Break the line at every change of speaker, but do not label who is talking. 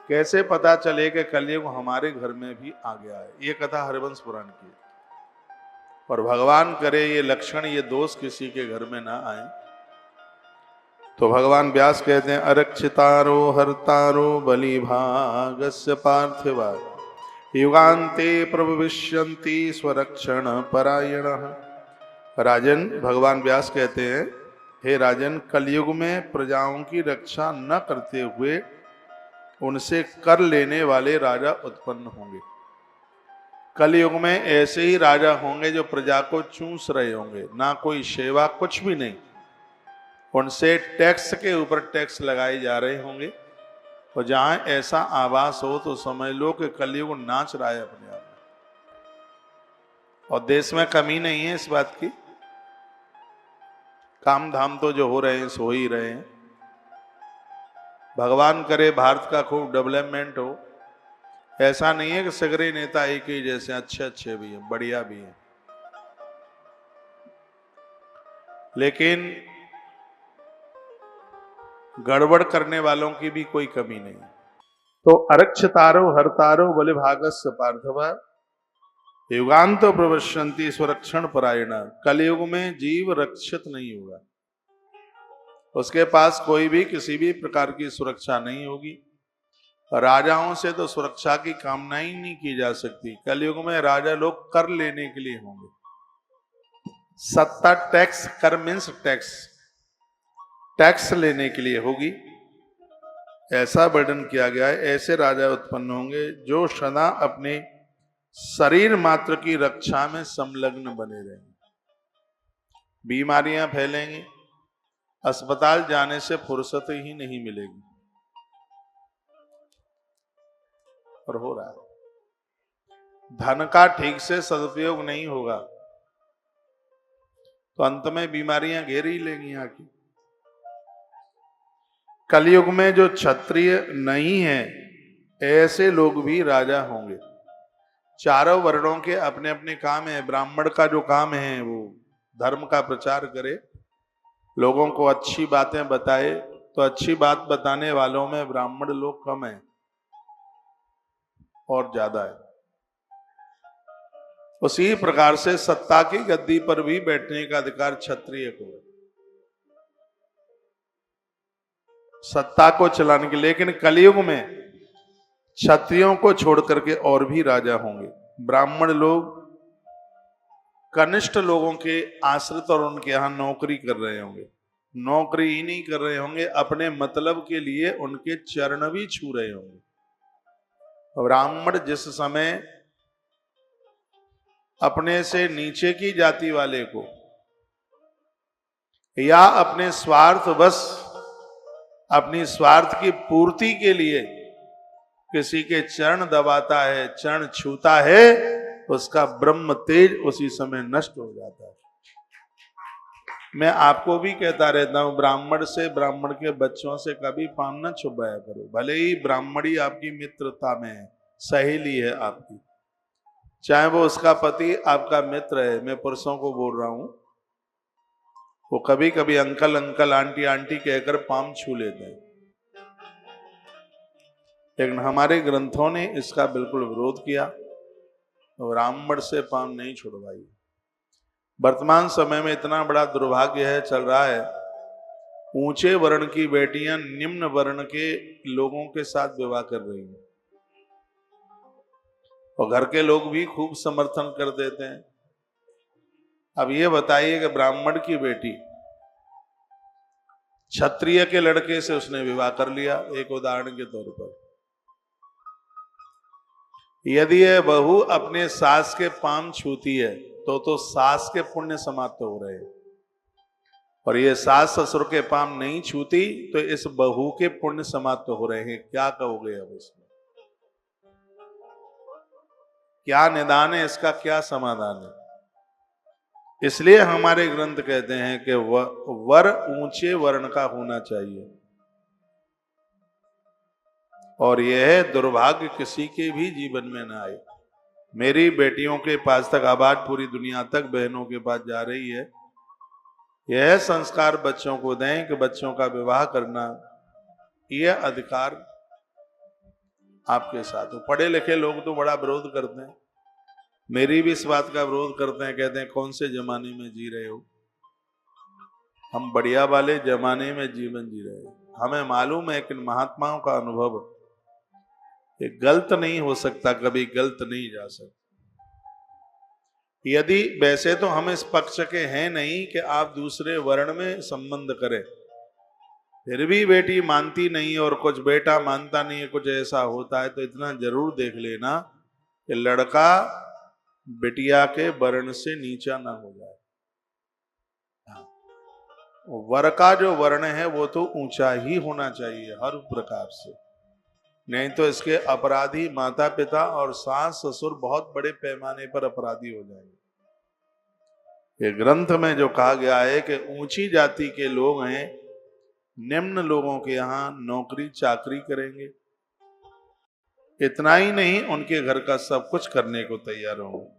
कैसे पता चले कि कलयुग हमारे घर में भी आ गया है। ये कथा हरिवंश पुराण की है। और भगवान करे ये लक्षण, ये दोष किसी के घर में ना आए। तो भगवान व्यास कहते हैं, अरक्षितारो हरतारो बलिभागस्य पार्थिवा युगान्ते प्रभविष्यन्ति स्वरक्षण परायणः। राजन, भगवान व्यास कहते हैं, हे राजन, कलयुग में प्रजाओं की रक्षा न करते हुए उनसे कर लेने वाले राजा उत्पन्न होंगे। कलयुग में ऐसे ही राजा होंगे जो प्रजा को चूस रहे होंगे, ना कोई सेवा, कुछ भी नहीं, उनसे टैक्स के ऊपर टैक्स लगाए जा रहे होंगे। और जहां ऐसा आभास हो तो समझ लो कि कलयुग नाच रहा है अपने आप में। और देश में कमी नहीं है इस बात की। काम धाम तो जो हो रहे हैं सो ही रहे हैं। भगवान करे भारत का खूब डेवलपमेंट हो। ऐसा नहीं है कि सगरे नेता एक ही जैसे, अच्छे अच्छे भी हैं, बढ़िया भी हैं, लेकिन गड़बड़ करने वालों की भी कोई कमी नहीं। तो अरक्षतारो हरतारो बलिभागस्य पार्थिवा युगांत प्रवश्यन्ति स्वरक्षण परायण। कलयुग में जीव रक्षित नहीं होगा, उसके पास कोई भी किसी भी प्रकार की सुरक्षा नहीं होगी। राजाओं से तो सुरक्षा की कामना ही नहीं की जा सकती। कलयुग में राजा लोग कर लेने के लिए होंगे। सत्ता टैक्स, कर मीन्स टैक्स, टैक्स लेने के लिए होगी, ऐसा वर्णन किया गया है। ऐसे राजा उत्पन्न होंगे जो सदा अपने शरीर मात्र की रक्षा में संलग्न बने रहेंगे। बीमारियां फैलेंगी, अस्पताल जाने से फुर्सत ही नहीं मिलेगी। और हो रहा है। धन का ठीक से सदुपयोग नहीं होगा तो अंत में बीमारियां घेर ही लेंगी आके। कलयुग में जो क्षत्रिय नहीं है ऐसे लोग भी राजा होंगे। चारों वर्णों के अपने अपने काम है। ब्राह्मण का जो काम है वो धर्म का प्रचार करे, लोगों को अच्छी बातें बताए। तो अच्छी बात बताने वालों में ब्राह्मण लोग कम है और ज्यादा है। उसी प्रकार से सत्ता की गद्दी पर भी बैठने का अधिकार क्षत्रिय को है, सत्ता को चलाने के। लेकिन कलयुग में क्षत्रियों को छोड़ करके और भी राजा होंगे। ब्राह्मण लोग कनिष्ठ लोगों के आश्रित और उनके यहां नौकरी कर रहे होंगे। नौकरी ही नहीं कर रहे होंगे, अपने मतलब के लिए उनके चरण भी छू रहे होंगे। ब्राह्मण जिस समय अपने से नीचे की जाति वाले को या अपने स्वार्थ बस अपनी स्वार्थ की पूर्ति के लिए किसी के चरण दबाता है, चरण छूता है, उसका ब्रह्म तेज उसी समय नष्ट हो जाता है। मैं आपको भी कहता रहता हूं, ब्राह्मण से, ब्राह्मण के बच्चों से कभी पान न छुपाया करो। भले ही ब्राह्मणी आपकी मित्रता में है, सहेली है आपकी, चाहे वो उसका पति आपका मित्र है। मैं पुरुषों को बोल रहा हूं, वो कभी कभी अंकल अंकल, आंटी आंटी कहकर पाम छू लेते हैं, लेकिन हमारे ग्रंथों ने इसका बिल्कुल विरोध किया। तो ब्राह्मण से पाम नहीं छुड़वाई। वर्तमान समय में इतना बड़ा दुर्भाग्य है, चल रहा है, ऊंचे वर्ण की बेटियां निम्न वर्ण के लोगों के साथ विवाह कर रही हैं और घर के लोग भी खूब समर्थन कर देते हैं। अब ये बताइए कि ब्राह्मण की बेटी क्षत्रिय के लड़के से उसने विवाह कर लिया, एक उदाहरण के तौर पर। यदि यह बहू अपने सास के पाम छूती है तो सास के पुण्य समाप्त हो रहे हैं, और ये सास ससुर के पाम नहीं छूती तो इस बहू के पुण्य समाप्त हो रहे हैं। क्या कहोगे अब इसमें? क्या निदान है इसका, क्या समाधान है? इसलिए हमारे ग्रंथ कहते हैं कि वर ऊंचे वर्ण का होना चाहिए, और यह दुर्भाग्य किसी के भी जीवन में ना आए। मेरी बेटियों के पास तक आवाज पूरी दुनिया तक बहनों के पास जा रही है, यह संस्कार बच्चों को दें कि बच्चों का विवाह करना यह अधिकार आपके साथ हो। पढ़े लिखे लोग तो बड़ा विरोध करते हैं, मेरी भी इस बात का विरोध करते हैं, कहते हैं कौन से जमाने में जी रहे हो, हम बढ़िया वाले जमाने में जीवन जी रहे हैं। हमें मालूम है कि महात्माओं का अनुभव ये गलत नहीं हो सकता, कभी गलत नहीं जा सकता। यदि वैसे तो हम इस पक्ष के हैं नहीं कि आप दूसरे वर्ण में संबंध करें, फिर भी बेटी मानती नहीं और कुछ बेटा मानता नहीं है, कुछ ऐसा होता है तो इतना जरूर देख लेना कि लड़का बिटिया के वर्ण से नीचा ना हो जाए। वर का जो वर्ण है वो तो ऊंचा ही होना चाहिए हर प्रकार से, नहीं तो इसके अपराधी माता पिता और सास ससुर बहुत बड़े पैमाने पर अपराधी हो जाएंगे। ये ग्रंथ में जो कहा गया है कि ऊंची जाति के लोग हैं, निम्न लोगों के यहाँ नौकरी चाकरी करेंगे, इतना ही नहीं उनके घर का सब कुछ करने को तैयार होंगे।